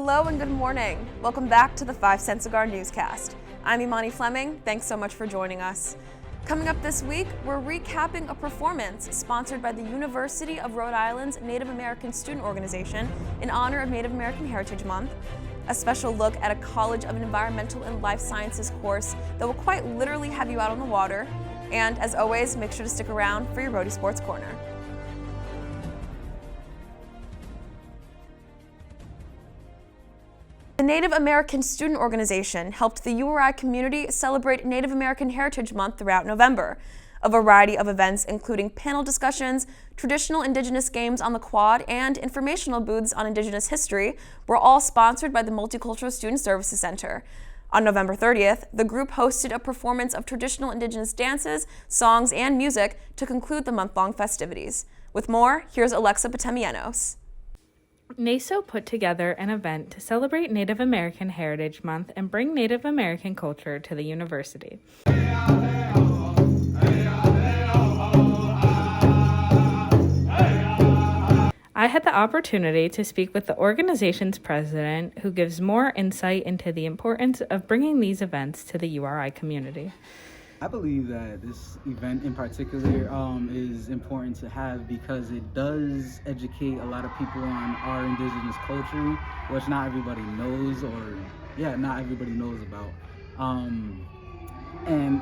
Hello and good morning. Welcome back to the 5 Cent Cigar Newscast. I'm Imani Fleming. Thanks so much for joining us. Coming up this week, we're recapping a performance sponsored by the University of Rhode Island's Native American Student Organization in honor of Native American Heritage Month, a special look at a College of Environmental and Life Sciences course that will quite literally have you out on the water, and as always, make sure to stick around for your Rhody Sports Corner. The Native American Student Organization helped the URI community celebrate Native American Heritage Month throughout November. A variety of events, including panel discussions, traditional Indigenous games on the quad, and informational booths on Indigenous history, were all sponsored by the Multicultural Student Services Center. On November 30th, the group hosted a performance of traditional Indigenous dances, songs, and music to conclude the month-long festivities. With more, here's Alexa Potamianos. NASO put together an event to celebrate Native American Heritage Month and bring Native American culture to the university. I had the opportunity to speak with the organization's president, who gives more insight into the importance of bringing these events to the URI community. I believe that this event in particular is important to have because it does educate a lot of people on our Indigenous culture, which not everybody knows about. And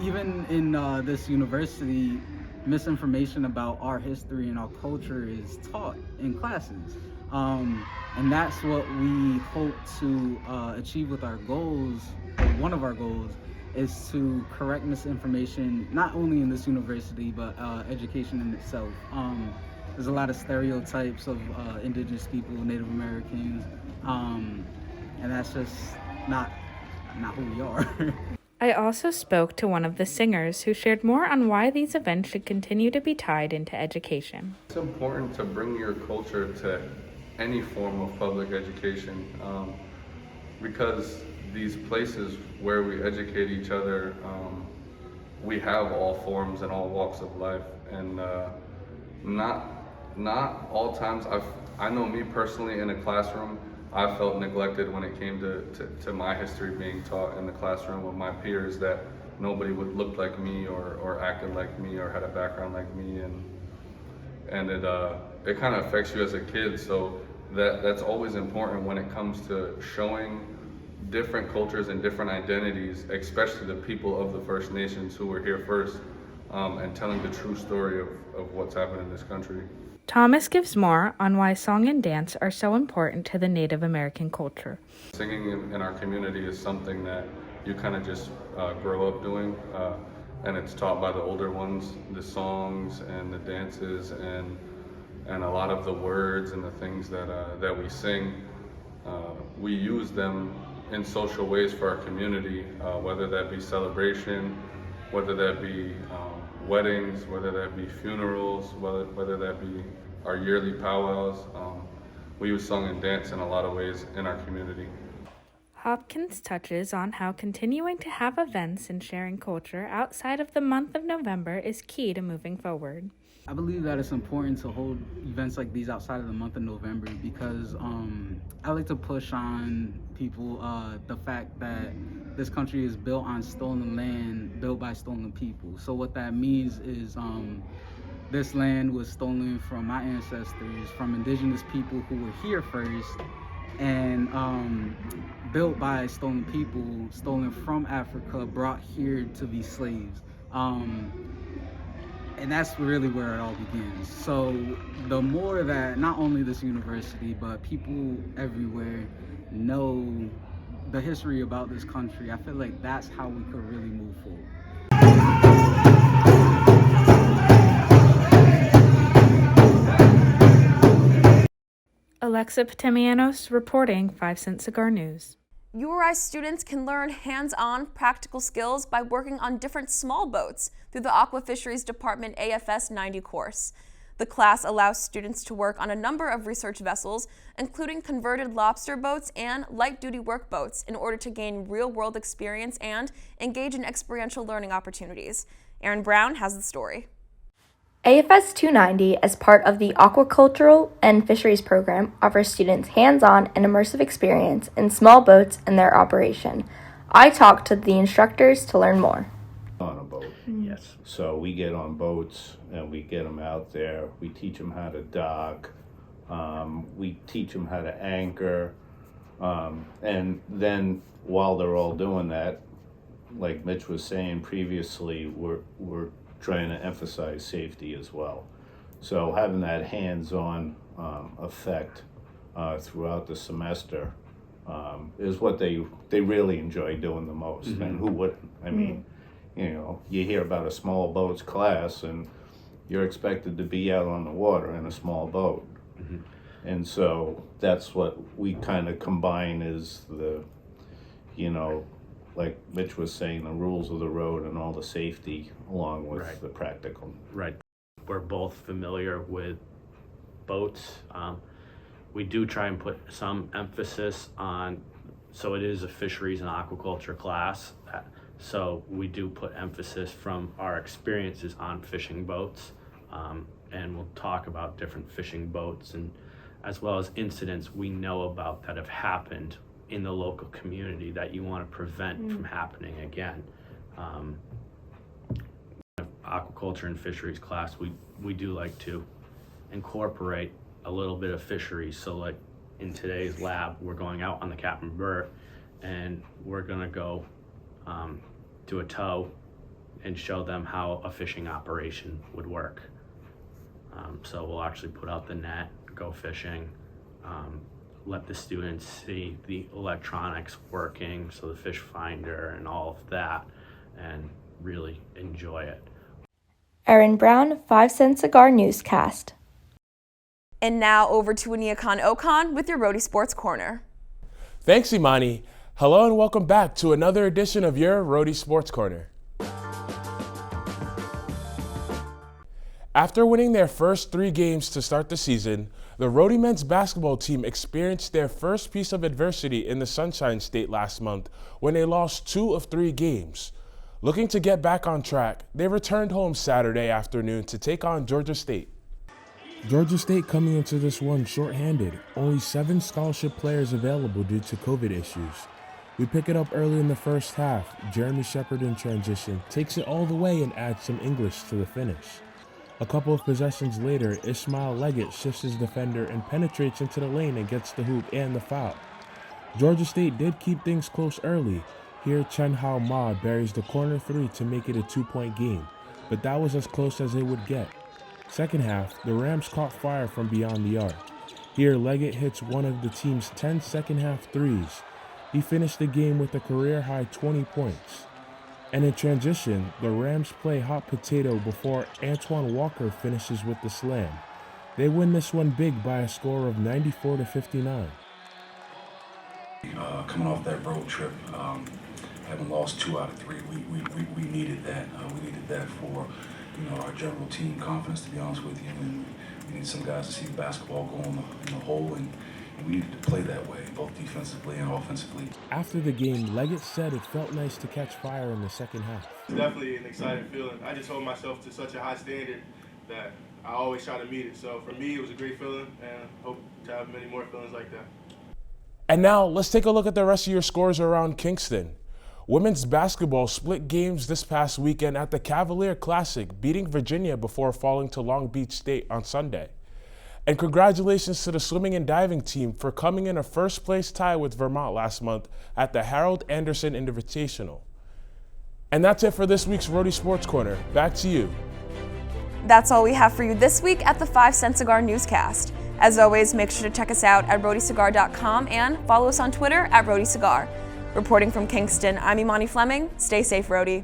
even in this university, misinformation about our history and our culture is taught in classes. And that's what we hope to achieve with our goals, or one of our goals, is to correct misinformation, not only in this university, but education in itself. There's a lot of stereotypes of Indigenous people, Native Americans, and that's just not who we are. I also spoke to one of the singers who shared more on why these events should continue to be tied into education. It's important to bring your culture to any form of public education because these places where we educate each other, we have all forms and all walks of life, and not all times. I know me personally in a classroom, I felt neglected when it came to my history being taught in the classroom with my peers, that nobody would look like me or acted like me or had a background like me, and it kind of affects you as a kid. So that's always important when it comes to showing different cultures and different identities, especially the people of the First Nations who were here first, and telling the true story of what's happened in this country. Thomas gives more on why song and dance are so important to the Native American culture. Singing in our community is something that you kind of just grow up doing, and it's taught by the older ones, the songs and the dances and a lot of the words and the things that we sing. We use them in social ways for our community, whether that be celebration, whether that be weddings, whether that be funerals, whether that be our yearly powwows. We use song and dance in a lot of ways in our community. Hopkins touches on how continuing to have events and sharing culture outside of the month of November is key to moving forward. I believe that it's important to hold events like these outside of the month of November because I like to push on people the fact that this country is built on stolen land, built by stolen people. So what that means is this land was stolen from my ancestors, from Indigenous people who were here first, and built by stolen people, stolen from Africa, brought here to be slaves. And that's really where it all begins. So the more that not only this university, but people everywhere know the history about this country, I feel like that's how we could really move forward. Alexa Potamianos reporting 5 Cent Cigar News. URI students can learn hands-on practical skills by working on different small boats through the Aqua Fisheries Department AFS 90 course. The class allows students to work on a number of research vessels, including converted lobster boats and light-duty workboats, in order to gain real-world experience and engage in experiential learning opportunities. Erin Brown has the story. AFS 290, as part of the Aquacultural and Fisheries Program, offers students hands-on and immersive experience in small boats and their operation. I talked to the instructors to learn more. On a boat. Yes. So we get on boats and we get them out there. We teach them how to dock. We teach them how to anchor. And then while they're all doing that, like Mitch was saying previously, we're trying to emphasize safety as well. So having that hands-on effect throughout the semester is what they really enjoy doing the most. Mm-hmm. And who wouldn't? I mean, you know, you hear about a small boats class and you're expected to be out on the water in a small boat. Mm-hmm. And so that's what we kind of combine is the, you know, like Mitch was saying, the rules of the road and all the safety along with the practical. Right. We're both familiar with boats. We do try and put some emphasis on, so it is a fisheries and aquaculture class. So we do put emphasis from our experiences on fishing boats. And we'll talk about different fishing boats and as well as incidents we know about that have happened in the local community that you want to prevent from happening again. Aquaculture and fisheries class, we do like to incorporate a little bit of fisheries. So like in today's lab, we're going out on the Captain Burt and we're gonna go do a tow and show them how a fishing operation would work. So we'll actually put out the net, go fishing, let the students see the electronics working, so the fish finder and all of that, and really enjoy it. Erin Brown, 5 Cent Cigar Newscast. And now over to Aniakan Okon with your Rhody Sports Corner. Thanks, Imani. Hello and welcome back to another edition of your Rhody Sports Corner. After winning their first 3 games to start the season, the Rhody men's basketball team experienced their first piece of adversity in the Sunshine State last month when they lost 2 of 3 games. Looking to get back on track, they returned home Saturday afternoon to take on Georgia State. Georgia State coming into this one shorthanded, only 7 scholarship players available due to COVID issues. We pick it up early in the first half. Jeremy Shepard in transition takes it all the way and adds some English to the finish. A couple of possessions later, Ishmael Leggett shifts his defender and penetrates into the lane and gets the hoop and the foul. Georgia State did keep things close early. Here, Chen Hao Ma buries the corner 3 to make it a 2-point game, but that was as close as it would get. Second half, the Rams caught fire from beyond the arc. Here, Leggett hits one of the team's 10 second-half threes. He finished the game with a career-high 20 points. And in transition, the Rams play hot potato before Antoine Walker finishes with the slam. They win this one big by a score of 94-59. Coming off that road trip, having lost 2 out of 3, we needed that. We needed that for our general team confidence, to be honest with you. And we need some guys to see the basketball go in the hole, and we needed to play that way, both defensively and offensively. After the game, Leggett said it felt nice to catch fire in the second half. It's definitely an exciting feeling. I just hold myself to such a high standard that I always try to meet it. So for me, it was a great feeling, and hope to have many more feelings like that. And now, let's take a look at the rest of your scores around Kingston. Women's basketball split games this past weekend at the Cavalier Classic, beating Virginia before falling to Long Beach State on Sunday. And congratulations to the swimming and diving team for coming in a first-place tie with Vermont last month at the Harold Anderson Invitational. And that's it for this week's Rhody Sports Corner. Back to you. That's all we have for you this week at the 5 Cent Cigar Newscast. As always, make sure to check us out at rhodycigar.com and follow us on Twitter at Rhody Cigar. Reporting from Kingston, I'm Imani Fleming. Stay safe, Rhody.